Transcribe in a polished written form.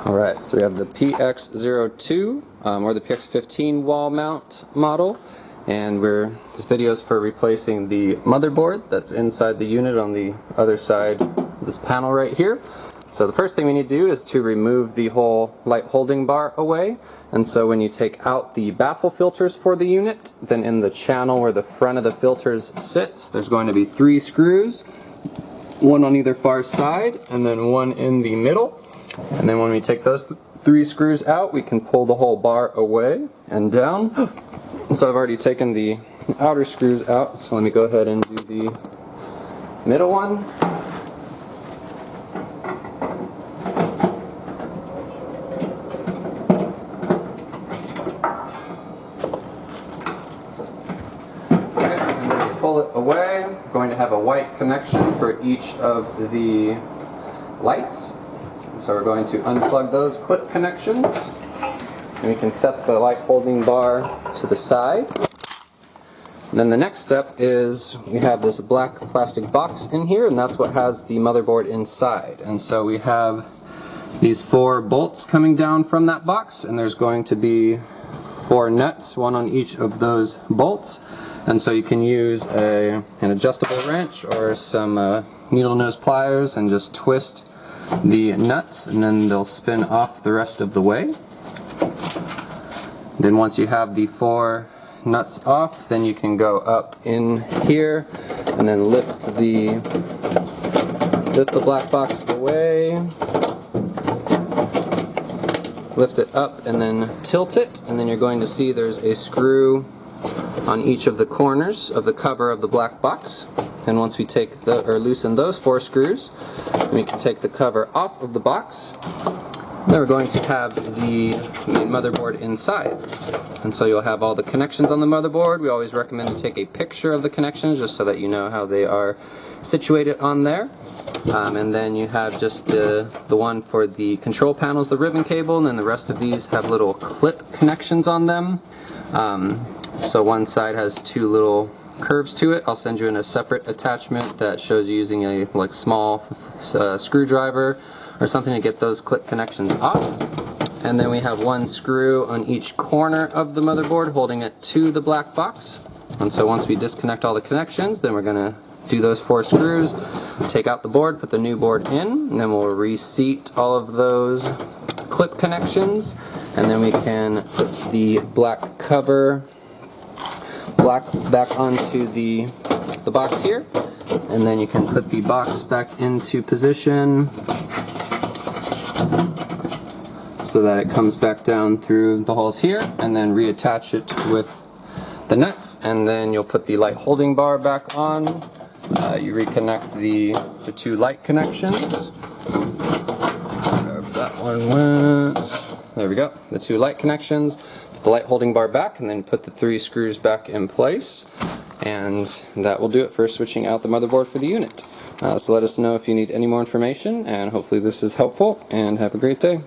Alright, so we have the PX02 or the PX15 wall mount model, and this video is for replacing the motherboard that's inside the unit on the other side of this panel right here. So the first thing we need to do is to remove the whole light holding bar away. And so when you take out the baffle filters for the unit, then in the channel where the front of the filters sits, there's going to be 3 screws, one on either far side and then one in the middle. And then when we take those 3 screws out, we can pull the whole bar away and down. So I've already taken the outer screws out, so let me go ahead and do the middle one. Okay, and then we pull it away. We're going to have a white connection for each of the lights. So we're going to unplug those clip connections, and we can set the light holding bar to the side. And then the next step is we have this black plastic box in here, and that's what has the motherboard inside. And so we have these 4 bolts coming down from that box, and there's going to be 4 nuts, one on each of those bolts. And so you can use an adjustable wrench or some needle nose pliers and just twist the nuts, and then they'll spin off the rest of the way. Then once you have the 4 nuts off, then you can go up in here and then lift the black box away, lift it up and then tilt it, and then you're going to see there's a screw on each of the corners of the cover of the black box. And once we take loosen those 4 screws, we can take the cover off of the box. Then we're going to have the motherboard inside. And so you'll have all the connections on the motherboard. We always recommend to take a picture of the connections just so that you know how they are situated on there. And then you have just the one for the control panels, the ribbon cable, and then the rest of these have little clip connections on them. So one side has 2 little curves to it. I'll send you in a separate attachment that shows you using a small screwdriver or something to get those clip connections off. And then we have 1 screw on each corner of the motherboard holding it to the black box. And so once we disconnect all the connections, then we're going to do those 4 screws, take out the board, put the new board in, and then we'll reseat all of those clip connections, and then we can put the black cover back onto the box here, and then you can put the box back into position so that it comes back down through the holes here, and then reattach it with the nuts, and then you'll put the light holding bar back on. You reconnect the 2 light connections. Wherever that one went. There we go, the 2 light connections. Put the light holding bar back, and then put the 3 screws back in place. And that will do it for switching out the motherboard for the unit. So let us know if you need any more information, and hopefully this is helpful, and have a great day.